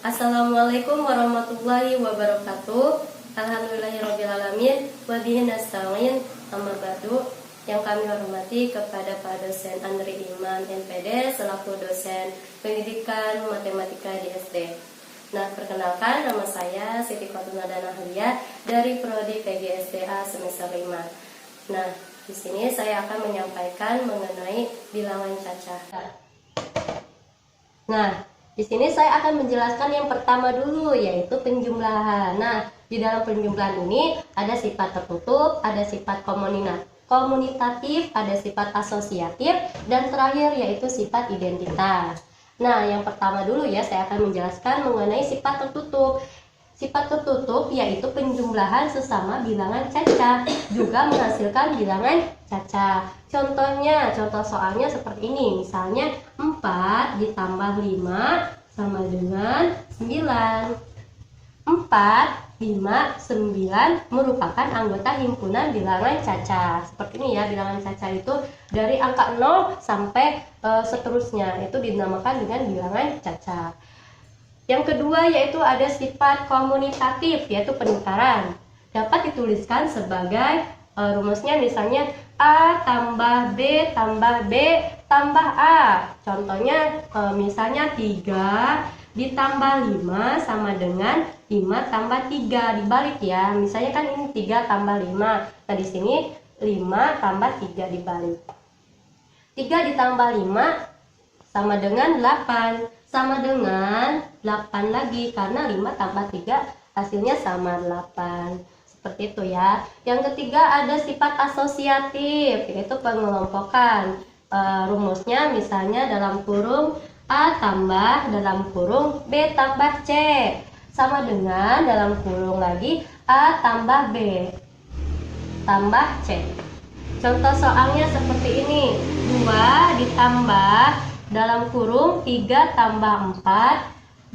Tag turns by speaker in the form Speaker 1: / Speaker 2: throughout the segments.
Speaker 1: Assalamualaikum warahmatullahi wabarakatuh. Alhamdulillahirrabbilalamin. Wa bihi nasta'in. Amma ba'du. Yang kami hormati kepada Pak Dosen Andri Iman MPD selaku dosen pendidikan matematika di SD. Nah, perkenalkan, nama saya Siti Khotunada Nahliyah dari Prodi PGSDA semester 5. Nah, di sini saya akan menyampaikan mengenai bilangan cacah. Nah, di sini saya akan menjelaskan yang pertama dulu, yaitu penjumlahan. Nah, di dalam penjumlahan ini ada sifat tertutup, ada sifat komunitatif, ada sifat asosiatif, dan terakhir yaitu sifat identitas. Nah, yang pertama dulu ya, saya akan menjelaskan mengenai sifat tertutup. Sifat tertutup yaitu penjumlahan sesama bilangan cacah, juga menghasilkan bilangan cacah. Contoh soalnya seperti ini. Misalnya 4 ditambah 5 sama dengan 9. 4, 5, 9 merupakan anggota himpunan bilangan cacah. Seperti ini ya, bilangan cacah itu dari angka 0 sampai seterusnya. Itu dinamakan dengan bilangan cacah. Yang kedua yaitu ada sifat komunitatif, yaitu penukaran. Dapat dituliskan sebagai rumusnya misalnya A tambah B tambah B tambah A. Contohnya misalnya 3 ditambah 5 sama dengan 5 tambah 3. Dibalik ya. Misalnya kan ini 3 tambah 5. Nah, di sini 5 tambah 3 dibalik. 3 ditambah 5 sama dengan 8. Sama dengan 8 lagi, karena 5 tambah 3 hasilnya sama 8. Seperti itu ya. Yang ketiga ada sifat asosiatif, yaitu pengelompokan. Rumusnya misalnya dalam kurung A tambah dalam kurung B tambah C sama dengan dalam kurung lagi A tambah B tambah C. Contoh soalnya seperti ini. 2 ditambah dalam kurung 3 tambah 4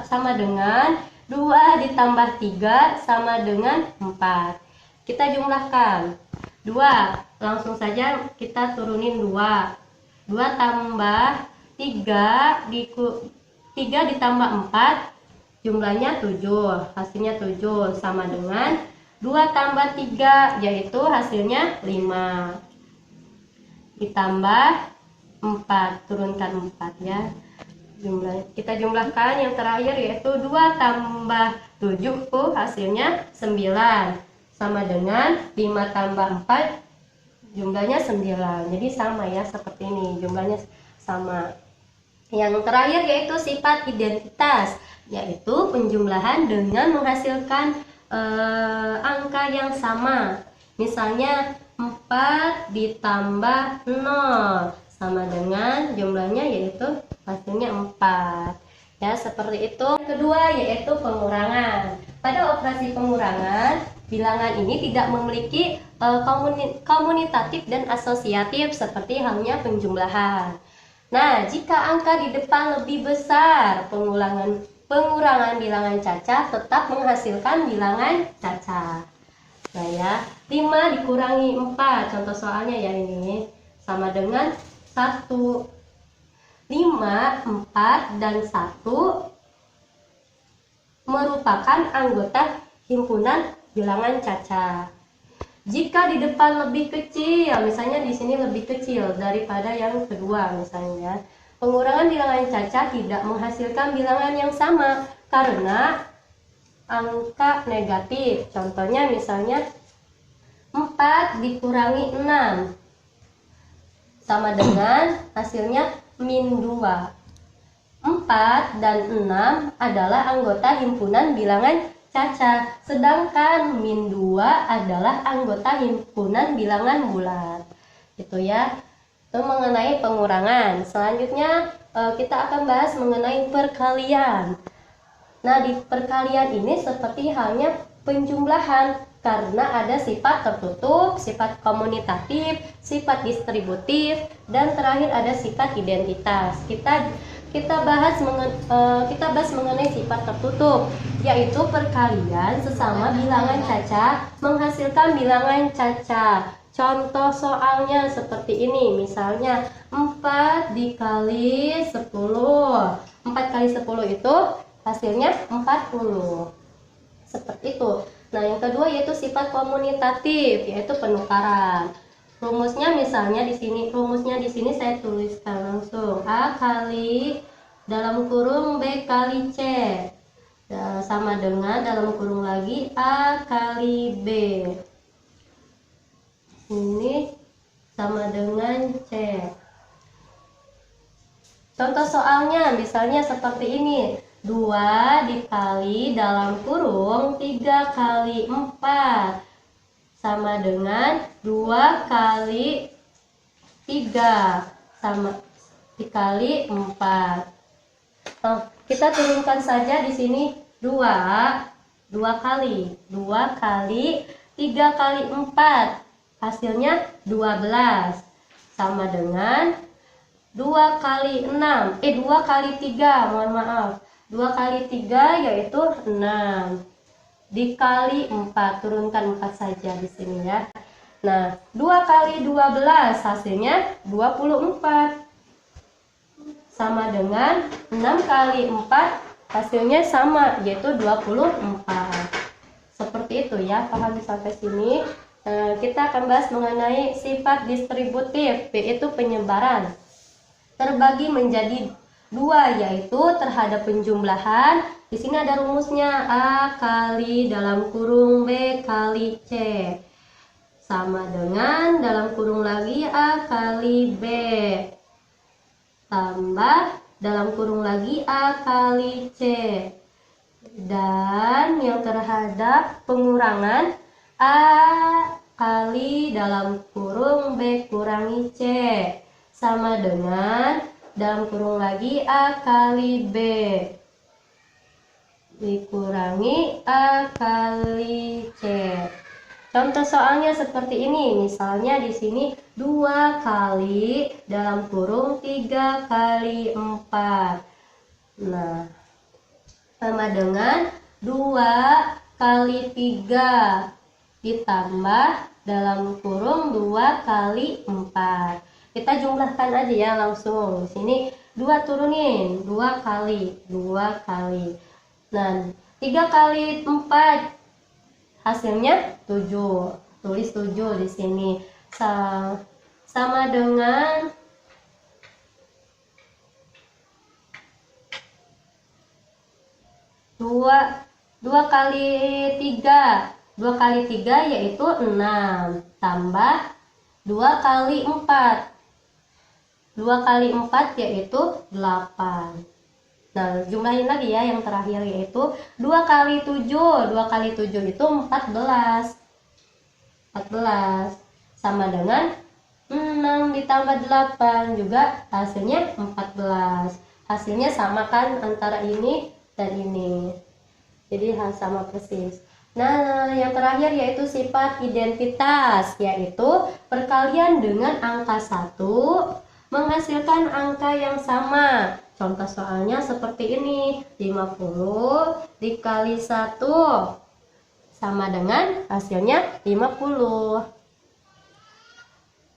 Speaker 1: sama dengan 2 ditambah 3 sama dengan 4. Kita jumlahkan 2, langsung saja kita turunin 2. 2 tambah 3 3 ditambah 4 jumlahnya 7, hasilnya 7 sama dengan 2 tambah 3 yaitu hasilnya 5 ditambah 4, turunkan 4 ya. Kita jumlahkan yang terakhir yaitu 2 tambah 7 hasilnya 9 sama dengan 5 tambah 4 jumlahnya 9. Jadi sama ya, seperti ini jumlahnya sama. Yang terakhir yaitu sifat identitas, yaitu penjumlahan dengan menghasilkan angka yang sama. Misalnya 4 ditambah 0 sama dengan jumlahnya yaitu hasilnya 4. Ya, seperti itu. Yang kedua yaitu pengurangan. Pada operasi pengurangan, bilangan ini tidak memiliki komunitatif dan asosiatif seperti halnya penjumlahan. Nah, jika angka di depan lebih besar, pengurangan bilangan cacah tetap menghasilkan bilangan cacah. Nah ya, 5 dikurangi 4, contoh soalnya ya ini, sama dengan 1. 5, 4, dan 1 merupakan anggota himpunan bilangan cacah. Jika di depan lebih kecil, misalnya di sini lebih kecil daripada yang kedua misalnya, pengurangan bilangan cacah tidak menghasilkan bilangan yang sama karena angka negatif. Contohnya misalnya 4 dikurangi 6 sama dengan hasilnya min 2. 4 dan 6 adalah anggota himpunan bilangan cacah, sedangkan min 2 adalah anggota himpunan bilangan bulat. Itu ya, itu mengenai pengurangan. Selanjutnya kita akan bahas mengenai perkalian. Nah, di perkalian ini seperti halnya penjumlahan karena ada sifat tertutup, sifat komunitatif, sifat distributif, dan terakhir ada sifat identitas. Kita bahas mengenai sifat tertutup, yaitu perkalian sesama bilangan cacah menghasilkan bilangan cacah. Contoh soalnya seperti ini, misalnya 4 dikali 10. 4 yaitu hasilnya 40. Seperti itu. Nah, yang kedua yaitu sifat komutatif, yaitu penukaran. Rumusnya misalnya di sini saya tuliskan langsung A kali dalam kurung B kali C sama dengan dalam kurung lagi A kali B. Ini sama dengan C. Contoh soalnya misalnya seperti ini. 2 dikali dalam kurung 3 kali 4 sama dengan 2 kali 3 sama dikali 4. Nah, kita turunkan saja di sini 2 kali 3 kali 4 hasilnya 12 sama dengan 2 kali 6 2 kali 3, mohon maaf, 2 kali 3 yaitu 6 dikali 4, turunkan 4 saja di sini ya. Nah, 2 kali 12 hasilnya 24 sama dengan 6 kali 4 hasilnya sama yaitu 24. Seperti itu ya, paham sampai sini. Kita akan bahas mengenai sifat distributif, yaitu penyebaran. Terbagi menjadi 2 yaitu terhadap penjumlahan. Di sini ada rumusnya A kali dalam kurung B kali C sama dengan dalam kurung lagi A kali B tambah dalam kurung lagi A kali C, dan yang terhadap pengurangan A kali dalam kurung B kurangi C sama dengan dalam kurung lagi A kali B dikurangi A kali C. Contoh soalnya seperti ini. Misalnya di sini 2 kali dalam kurung 3 kali 4. Nah, sama dengan 2 kali 3 ditambah dalam kurung 2 kali 4. Kita jumlahkan aja ya langsung. Di sini 2 turunin, 2 kali. Nah, 3 kali 4 hasilnya 7. Tulis 7 di sini. Sama dengan 2 kali 3. 2 kali 3 yaitu 6 tambah 2 kali 4. 2 kali 4 yaitu 8. Nah, jumlahin lagi ya yang terakhir yaitu 2 kali 7. 2 kali 7 itu 14 sama dengan 6 ditambah 8 juga hasilnya 14. Hasilnya sama kan antara ini dan ini. Jadi sama persis. Nah, yang terakhir yaitu sifat identitas, yaitu perkalian dengan angka 1 menghasilkan angka yang sama. Contoh soalnya seperti ini, 50 dikali 1 sama dengan hasilnya 50.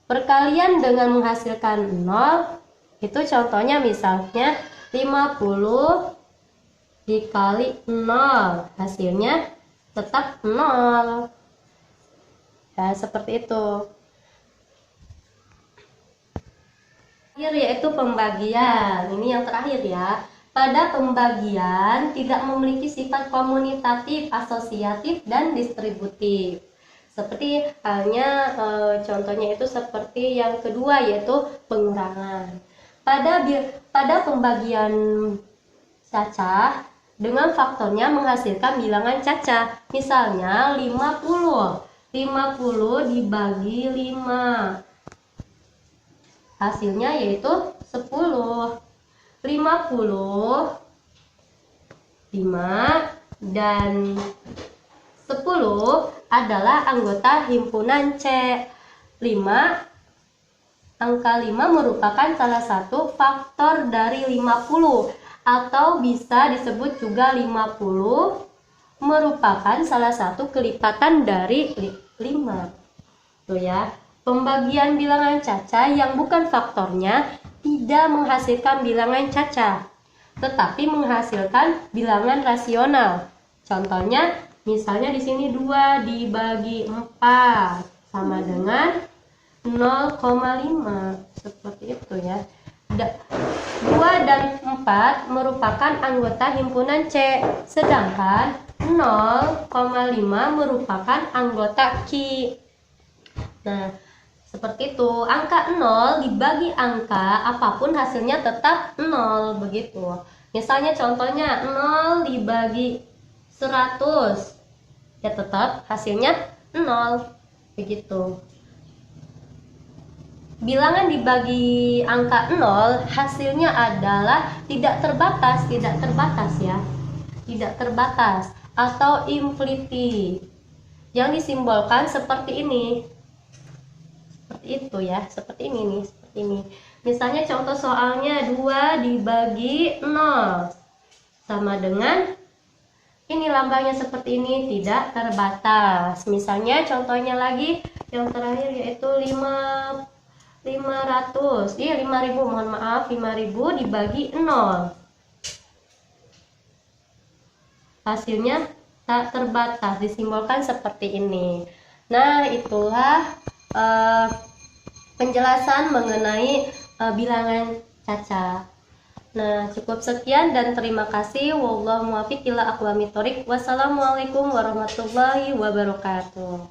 Speaker 1: Perkalian dengan menghasilkan 0, itu contohnya misalnya 50 dikali 0, hasilnya tetap 0. Ya, seperti itu. Yaitu pembagian. Ini yang terakhir ya. Pada pembagian tidak memiliki sifat komutatif, asosiatif, dan distributif. Seperti halnya contohnya itu seperti yang kedua yaitu pengurangan. Pada pembagian cacah dengan faktornya menghasilkan bilangan cacah. Misalnya 50 dibagi 5. Hasilnya yaitu 10. 50, 5, dan 10 adalah anggota himpunan C. Angka 5 merupakan salah satu faktor dari 50, atau bisa disebut juga 50 merupakan salah satu kelipatan dari 5. Tuh ya. Pembagian bilangan cacah yang bukan faktornya tidak menghasilkan bilangan cacah. tetapi menghasilkan bilangan rasional. Contohnya, misalnya di sini 2 dibagi 4 sama dengan 0,5. Seperti itu ya. 2 dan 4 merupakan anggota himpunan C, sedangkan 0,5 merupakan anggota Q. Nah, seperti itu. Angka 0 dibagi angka apapun hasilnya tetap 0, begitu. Misalnya contohnya 0 dibagi 100, ya tetap hasilnya 0, begitu. Bilangan dibagi angka 0 hasilnya adalah tidak terbatas ya. Tidak terbatas atau infinity. Yang disimbolkan seperti ini. Seperti itu ya, seperti ini nih, seperti ini. Misalnya contoh soalnya 2 dibagi 0 sama dengan ini lambangnya seperti ini, tidak terbatas. Misalnya contohnya lagi yang terakhir yaitu 500, 5.000, mohon maaf, 5.000 dibagi 0. Hasilnya tak terbatas, disimbolkan seperti ini. Nah, itulah penjelasan mengenai bilangan caca. Nah, cukup sekian dan terima kasih. Wallahu muwaffiq ila aqwamit thoriq. Wassalamualaikum warahmatullahi wabarakatuh.